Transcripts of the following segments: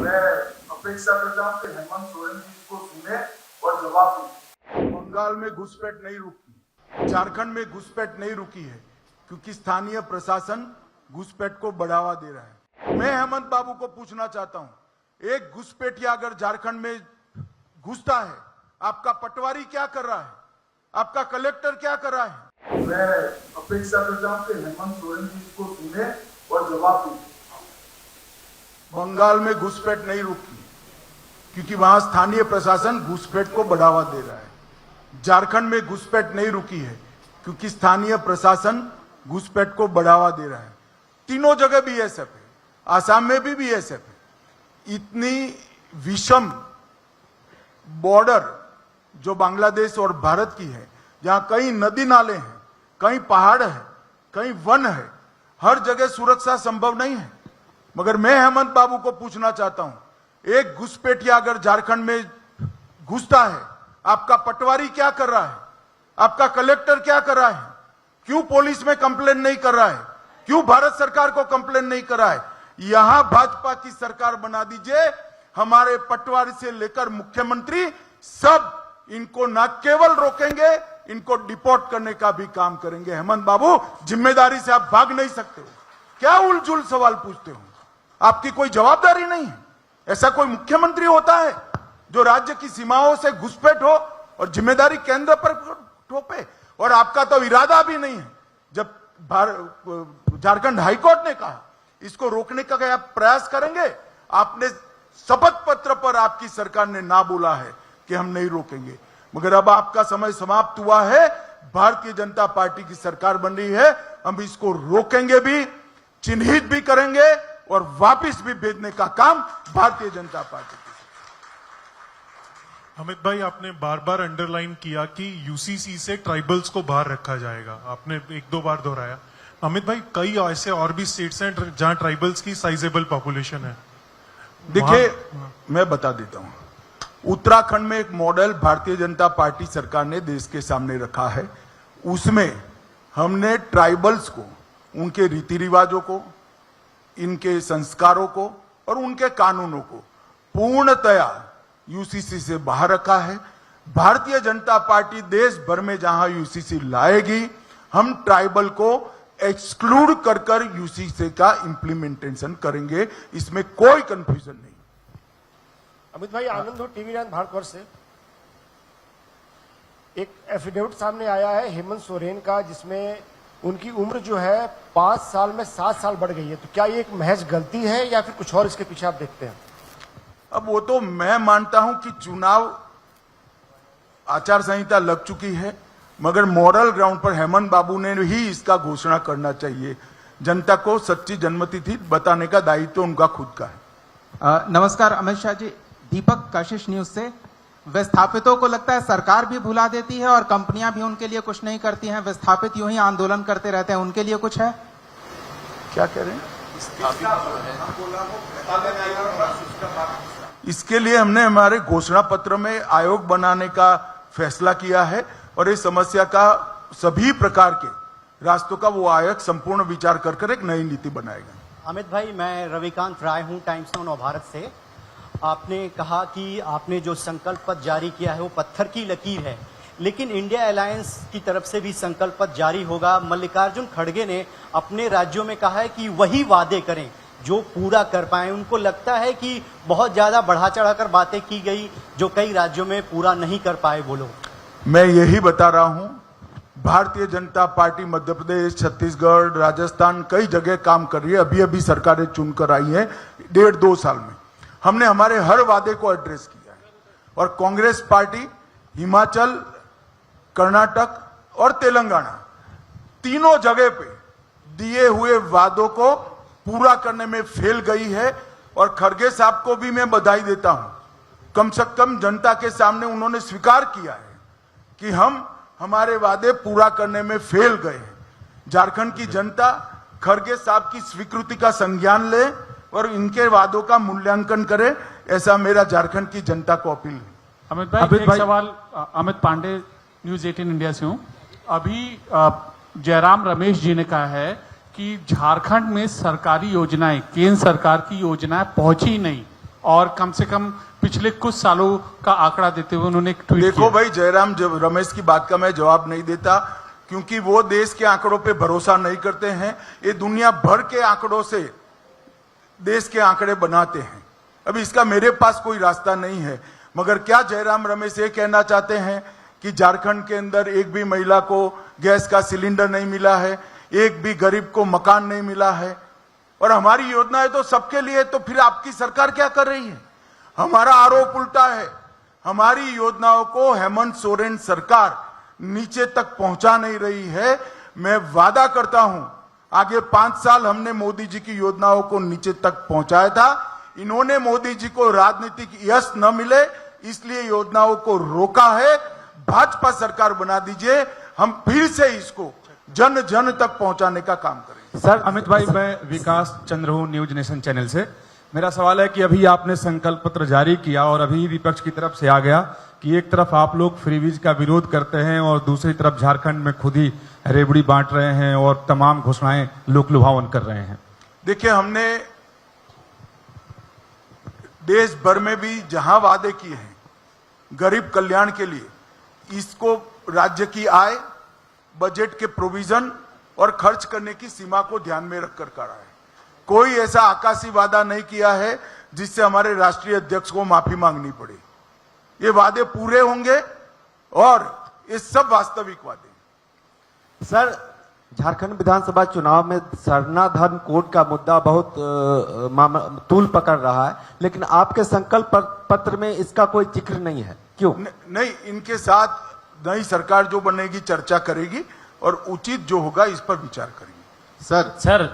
मैं अपेक्षा करता हूं कि हेमंत सोरेन जी इसको सुने और जवाब दें। बंगाल में घुसपैठ नहीं रुकी, झारखंड में घुसपैठ नहीं रुकी है क्योंकि स्थानीय प्रशासन घुसपैठ को बढ़ावा दे रहा है। मैं हेमंत बाबू को पूछना चाहता हूं, एक घुसपैठिया अगर झारखंड में घुसता है, आपका पटवारी क्या कर रहा है, आपका कलेक्टर क्या कर रहा है? मैं अपेक्षा करता हूं कि हेमंत सोरेन जी इसको सुने और जवाब दें। बंगाल में घुसपैठ नहीं रुकी क्योंकि वहां स्थानीय प्रशासन घुसपैठ को बढ़ावा दे रहा है। झारखंड में घुसपैठ नहीं रुकी है क्योंकि स्थानीय प्रशासन घुसपैठ को बढ़ावा दे रहा है। तीनों जगह बीएसएफ है, आसाम में भी बीएसएफ है। इतनी विषम बॉर्डर जो बांग्लादेश और भारत की है, जहां कई नदी नाले हैं, कहीं पहाड़ है, कहीं वन है, हर जगह सुरक्षा संभव नहीं है। मगर मैं हेमंत बाबू को पूछना चाहता हूं, एक घुसपैठिया अगर झारखंड में घुसता है, आपका पटवारी क्या कर रहा है, आपका कलेक्टर क्या कर रहा है? क्यों पुलिस में कंप्लेन नहीं कर रहा है? क्यों भारत सरकार को कंप्लेन नहीं कर रहा है? यहां भाजपा की सरकार बना दीजिए। हमारे पटवारी से लेकर मुख्यमंत्री सब इनको न केवल रोकेंगे, इनको डिपोर्ट करने का भी काम करेंगे। हेमंत बाबू, जिम्मेदारी से आप भाग नहीं सकते हो। क्या उलझुल सवाल पूछते हो? आपकी कोई जवाबदारी नहीं है। ऐसा कोई मुख्यमंत्री होता है जो राज्य की सीमाओं से घुसपैठ हो और जिम्मेदारी केंद्र पर थोपे? और आपका तो इरादा भी नहीं है। जब झारखंड हाईकोर्ट ने कहा इसको रोकने का क्या प्रयास करेंगे, आपने शपथ पत्र पर आपकी सरकार ने ना बोला है कि हम नहीं रोकेंगे। मगर अब आपका समय समाप्त हुआ है। भारतीय जनता पार्टी की सरकार बन रही है, हम इसको रोकेंगे भी, चिन्हित भी करेंगे और वापस भी भेजने का काम भारतीय जनता पार्टी की। अमित भाई, आपने बार बार अंडरलाइन किया कि यूसीसी से ट्राइबल्स को बाहर रखा जाएगा, आपने एक दो बार दोहराया। अमित भाई, कई ऐसे और भी स्टेट्स हैं जहां ट्राइबल्स की साइजेबल पॉपुलेशन है। देखिए, मैं बता देता हूं, उत्तराखंड में एक मॉडल भारतीय जनता पार्टी सरकार ने देश के सामने रखा है। उसमें हमने ट्राइबल्स को, उनके रीति रिवाजों को, इनके संस्कारों को और उनके कानूनों को पूर्णतया यूसीसी से बाहर रखा है। भारतीय जनता पार्टी देश भर में जहां यूसीसी लाएगी, हम ट्राइबल को एक्सक्लूड कर यूसीसी का इंप्लीमेंटेशन करेंगे। इसमें कोई कंफ्यूजन नहीं। अमित भाई, आनंद हो, टीवी 9 भारतवर्ष से। एक एफिडेविट सामने आया है हेमंत सोरेन का, जिसमें उनकी उम्र जो है 5 साल में 7 साल बढ़ गई है। तो क्या ये एक महज गलती है या फिर कुछ और इसके पीछे आप देखते हैं? अब वो तो मैं मानता हूं कि चुनाव आचार संहिता लग चुकी है, मगर मॉरल ग्राउंड पर हेमंत बाबू ने ही इसका घोषणा करना चाहिए। जनता को सच्ची जन्मतिथि बताने का दायित्व उनका खुद का है। नमस्कार, अमित शाह जी, दीपक कशिश न्यूज से। विस्थापितों को लगता है सरकार भी भुला देती है और कंपनियां भी उनके लिए कुछ नहीं करती हैं। विस्थापित यूं ही आंदोलन करते रहते हैं, उनके लिए कुछ है? क्या कह रहे हैं? इसके लिए हमने हमारे घोषणा पत्र में आयोग बनाने का फैसला किया है और इस समस्या का सभी प्रकार के रास्तों का वो आयोग संपूर्ण विचार कर एक नई नीति बनाएगा। अमित भाई, मैं रविकांत राय हूं, टाइम्स नाउ नव भारत से। आपने कहा कि आपने जो संकल्प पत्र जारी किया है वो पत्थर की लकीर है, लेकिन इंडिया अलायंस की तरफ से भी संकल्प पत्र जारी होगा। मल्लिकार्जुन खड़गे ने अपने राज्यों में कहा है कि वही वादे करें जो पूरा कर पाए। उनको लगता है कि बहुत ज्यादा बढ़ा चढ़ाकर बातें की गई जो कई राज्यों में पूरा नहीं कर पाए वो लोग। मैं यही बता रहा हूं, भारतीय जनता पार्टी मध्य प्रदेश, छत्तीसगढ़, राजस्थान कई जगह काम कर रही है। अभी अभी सरकारें चुनकर आई है 1.5-2 साल में। हमने हमारे हर वादे को एड्रेस किया है और कांग्रेस पार्टी हिमाचल, कर्नाटक और तेलंगाना तीनों जगह पे दिए हुए वादों को पूरा करने में फेल गई है। और खड़गे साहब को भी मैं बधाई देता हूं, कम से कम जनता के सामने उन्होंने स्वीकार किया है कि हम हमारे वादे पूरा करने में फेल गए हैं। झारखंड की जनता खड़गे साहब की स्वीकृति का संज्ञान ले और इनके वादों का मूल्यांकन करे, ऐसा मेरा झारखंड की जनता को अपील है। अमित भाई, एक सवाल। अमित पांडे, न्यूज 18 इंडिया से हूं। अभी जयराम रमेश जी ने कहा है कि झारखंड में सरकारी योजनाएं, केंद्र सरकार की योजनाएं पहुंची नहीं और कम से कम पिछले कुछ सालों का आंकड़ा देते हुए उन्होंने एक ट्वीट देखो किया। भाई, जयराम रमेश की बात का मैं जवाब नहीं देता, क्योंकि वो देश के आंकड़ों पे भरोसा नहीं करते हैं। ये दुनिया भर के आंकड़ों से देश के आंकड़े बनाते हैं। अभी इसका मेरे पास कोई रास्ता नहीं है। मगर क्या जयराम रमेश ये कहना चाहते हैं कि झारखंड के अंदर एक भी महिला को गैस का सिलेंडर नहीं मिला है, एक भी गरीब को मकान नहीं मिला है, और हमारी योजनाएं तो सबके लिए? तो फिर आपकी सरकार क्या कर रही है? हमारा आरोप उल्टा है। हमारी योजनाओं को हेमंत सोरेन सरकार नीचे तक पहुंचा नहीं रही है। मैं वादा करता हूं, आगे 5 साल हमने मोदी जी की योजनाओं को नीचे तक पहुंचाया था। इन्होंने मोदी जी को राजनीतिक यश न मिले इसलिए योजनाओं को रोका है। भाजपा सरकार बना दीजिए, हम फिर से इसको जन जन तक पहुंचाने का काम करेंगे। सर अमित भाई, मैं विकास चंद्र हूं, न्यूज नेशन चैनल से। मेरा सवाल है कि अभी आपने संकल्प पत्र जारी किया और अभी विपक्ष की तरफ से आ गया कि एक तरफ आप लोग फ्रीवीज का विरोध करते हैं और दूसरी तरफ झारखंड में खुद ही रेवड़ी बांट रहे हैं और तमाम घोषणाएं लोक लुभावन कर रहे हैं। देखिए, हमने देश भर में भी जहां वादे किए हैं गरीब कल्याण के लिए, इसको राज्य की आय, बजट के प्रोविजन और खर्च करने की सीमा को ध्यान में रखकर करा है। कोई ऐसा आकाशी वादा नहीं किया है जिससे हमारे राष्ट्रीय अध्यक्ष को माफी मांगनी पड़े। ये वादे पूरे होंगे और ये सब वास्तविक वादे। सर, झारखंड विधानसभा चुनाव में सरना धर्म कोड का मुद्दा बहुत तूल पकड़ रहा है, लेकिन आपके संकल्प पत्र में इसका कोई जिक्र नहीं है, क्यों? नहीं, इनके साथ नई सरकार जो बनेगी चर्चा करेगी और उचित जो होगा इस पर विचार करेंगे। सर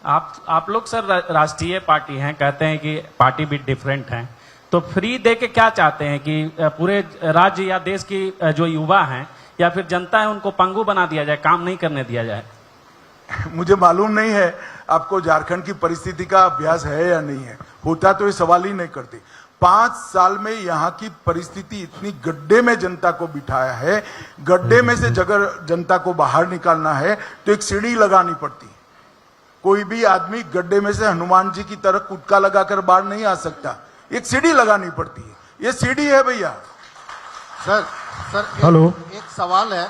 आप लोग सर राष्ट्रीय पार्टी हैं, कहते हैं कि पार्टी भी डिफरेंट है, तो फ्री दे के क्या चाहते हैं कि पूरे राज्य या देश की जो युवा हैं या फिर जनता है उनको पंगु बना दिया जाए, काम नहीं करने दिया जाए? मुझे मालूम नहीं है आपको झारखंड की परिस्थिति का अभ्यास है या नहीं है। होता तो ये सवाल ही नहीं करते। 5 साल में यहाँ की परिस्थिति इतनी गड्ढे में जनता को बिठाया है, गड्ढे में से जगह जनता को बाहर निकालना है तो एक सीढ़ी लगानी पड़ती है। कोई भी आदमी गड्ढे में से हनुमान जी की तरह कुदका लगाकर बाहर नहीं आ सकता, एक सीढ़ी लगानी पड़ती है। ये सीढ़ी है भैया। सर हेलो, एक सवाल है,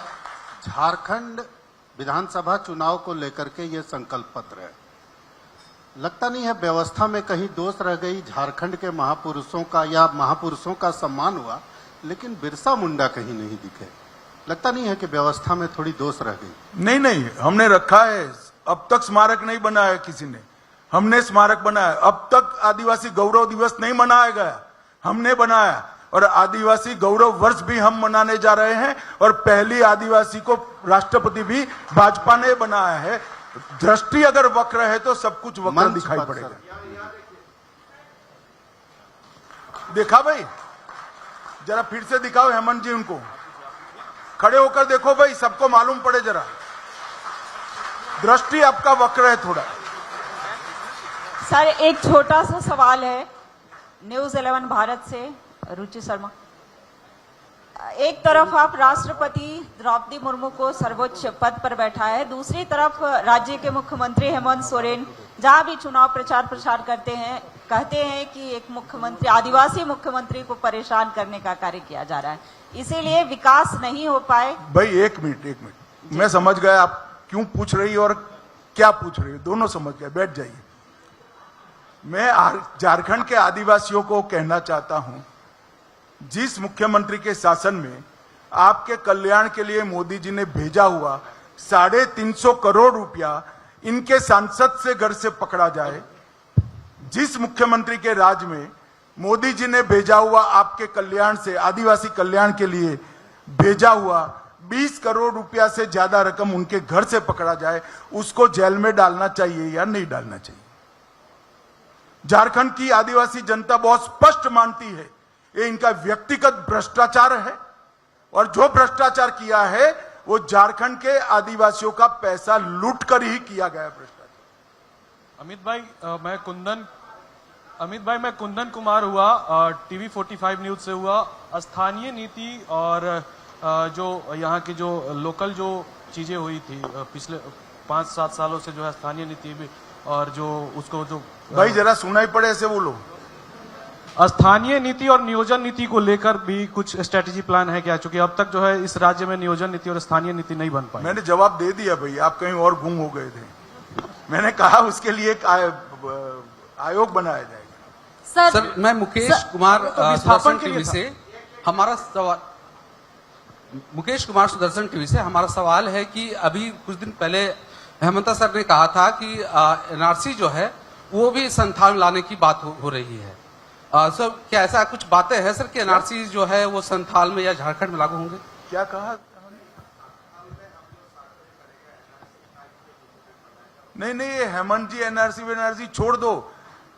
झारखंड विधानसभा चुनाव को लेकर के ये संकल्प पत्र है, लगता नहीं है व्यवस्था में कहीं दोष रह गई? झारखंड के महापुरुषों का या महापुरुषों का सम्मान हुआ, लेकिन बिरसा मुंडा कहीं नहीं दिखे। लगता नहीं है कि व्यवस्था में थोड़ी दोष रह गई? नहीं, हमने रखा है। अब तक स्मारक नहीं बनाया किसी ने, हमने स्मारक बनाया। अब तक आदिवासी गौरव दिवस नहीं मनाया गया, हमने बनाया। और आदिवासी गौरव वर्ष भी हम मनाने जा रहे हैं और पहली आदिवासी को राष्ट्रपति भी भाजपा ने बनाया है। दृष्टि अगर वक्र है तो सब कुछ वक्र दिखाई पड़ेगा। देखा भाई, जरा फिर से दिखाओ हेमंत जी, उनको खड़े होकर देखो भाई, सबको मालूम पड़े जरा। दृष्टि आपका वक्र है थोड़ा। सर, एक छोटा सा सवाल है न्यूज 11 भारत से, रुचि शर्मा। एक तरफ आप राष्ट्रपति द्रौपदी मुर्मू को सर्वोच्च पद पर बैठा है, दूसरी तरफ राज्य के मुख्यमंत्री हेमंत सोरेन जहां भी चुनाव प्रचार करते हैं कहते हैं कि एक मुख्यमंत्री, आदिवासी मुख्यमंत्री को परेशान करने का कार्य किया जा रहा है, इसीलिए विकास नहीं हो पाए। भाई एक मिनट, मैं समझ गया आप क्यों पूछ रही और क्या पूछ रही, दोनों समझ गए, बैठ जाइए। मैं झारखंड के आदिवासियों को कहना चाहता हूं, जिस मुख्यमंत्री के शासन में आपके कल्याण के लिए मोदी जी ने भेजा हुआ 350 करोड़ रुपया इनके सांसद से घर से पकड़ा जाए, जिस मुख्यमंत्री के राज में मोदी जी ने भेजा हुआ आपके कल्याण से, आदिवासी कल्याण के लिए भेजा हुआ 20 करोड़ रुपया से ज्यादा रकम उनके घर से पकड़ा जाए, उसको जेल में डालना चाहिए या नहीं डालना चाहिए? झारखंड की आदिवासी जनता बहुत स्पष्ट मानती है ये इनका व्यक्तिगत भ्रष्टाचार है, और जो भ्रष्टाचार किया है वो झारखंड के आदिवासियों का पैसा लूट कर ही किया गया भ्रष्टाचार। अमित भाई मैं कुंदन कुमार हुआ, टीवी 45 न्यूज से हुआ। स्थानीय नीति और जो यहाँ की जो लोकल जो चीजें हुई थी पिछले 5-7 सालों से, जो है स्थानीय नीति भी, और जो उसको जो भाई जरा सुनाई पड़े ऐसे बोलो। स्थानीय नीति और नियोजन नीति को लेकर भी कुछ स्ट्रेटेजी प्लान है क्या? चूंकि अब तक जो है इस राज्य में नियोजन नीति और स्थानीय नीति नहीं बन पाई। मैंने जवाब दे दिया भाई, आप कहीं और गुम हो गए थे। मैंने कहा उसके लिए एक आयोग बनाया जाएगा। सर मैं मुकेश कुमार सुदर्शन टीवी से हमारा सवाल मुकेश कुमार सुदर्शन टीवी से हमारा सवाल है कि अभी कुछ दिन पहले हेमंता सर ने कहा था कि एनआरसी जो है वो भी संथाल में लाने की बात हो रही है। सर क्या ऐसा कुछ बातें हैं सर कि एनआरसी जो है वो संथाल में या झारखंड में लागू होंगे? क्या कहा? नहीं नहीं, ये हेमंत जी एनआरसी छोड़ दो।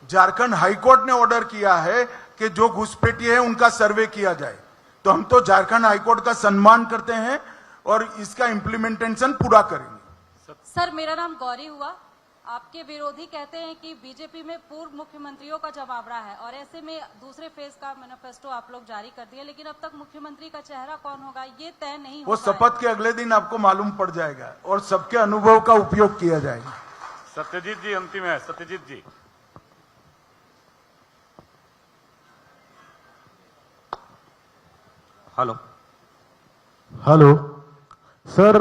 झारखंड हाईकोर्ट ने ऑर्डर किया है कि जो घुसपैठी है उनका सर्वे किया जाए, तो हम तो झारखंड हाईकोर्ट का सम्मान करते हैं और इसका इम्प्लीमेंटेशन पूरा करेंगे। सर मेरा नाम गौरी हुआ। आपके विरोधी कहते हैं कि बीजेपी में पूर्व मुख्यमंत्रियों का जमावड़ा है और ऐसे में दूसरे फेज का मैनिफेस्टो आप लोग जारी कर दिए, लेकिन अब तक मुख्यमंत्री का चेहरा कौन होगा ये तय नहीं हो वो शपथ के अगले दिन आपको मालूम पड़ जाएगा और सबके अनुभव का उपयोग किया जाएगा। सत्यजीत जी अंतिम है। Satyajit ji. Hello hello sir,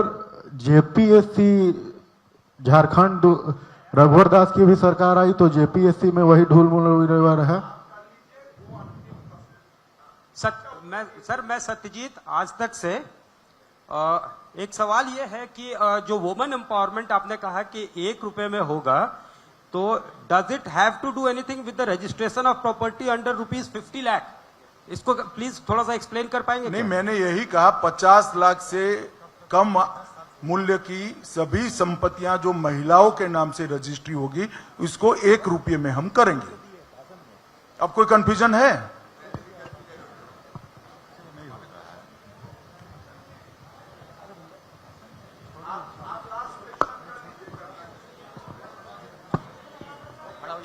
JPSC Jharkhand Raghubar Das की भी सरकार आई तो जेपीएससी में वही ढूल है। सर मैं सत्यजीत आज तक से एक सवाल ये है कि जो वुमेन एम्पावरमेंट आपने कहा कि 1 रुपए में होगा, तो does it have to do anything with the registration of property under ₹50 lakh? इसको प्लीज थोड़ा सा एक्सप्लेन कर पाएंगे? नहीं, मैंने यही कहा 50 लाख से कम मूल्य की सभी संपत्तियां जो महिलाओं के नाम से रजिस्ट्री होगी उसको 1 रुपये में हम करेंगे। अब कोई कंफ्यूजन है?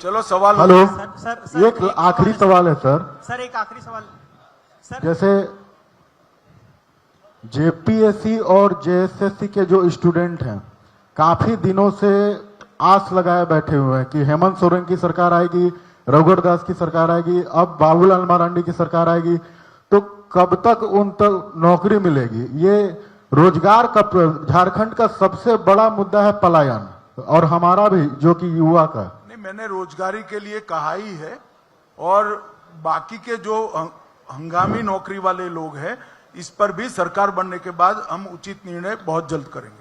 चलो सवाल। हेलो सर, एक आखिरी सवाल है सर। सर एक आखिरी सवाल सर। जैसे जेपीएससी और जेएसएससी के जो स्टूडेंट हैं काफी दिनों से आस लगाए बैठे हुए हैं कि हेमंत सोरेन की सरकार आएगी, रघुवर दास की सरकार आएगी, अब बाबूलाल मरांडी की सरकार आएगी, तो कब तक उन तक नौकरी मिलेगी? ये रोजगार का झारखंड का सबसे बड़ा मुद्दा है पलायन, और हमारा भी जो कि युवा का। नहीं, मैंने रोजगारी के लिए कहा ही है, और बाकी के जो हंगामी नौकरी वाले लोग हैं इस पर भी सरकार बनने के बाद हम उचित निर्णय बहुत जल्द करेंगे।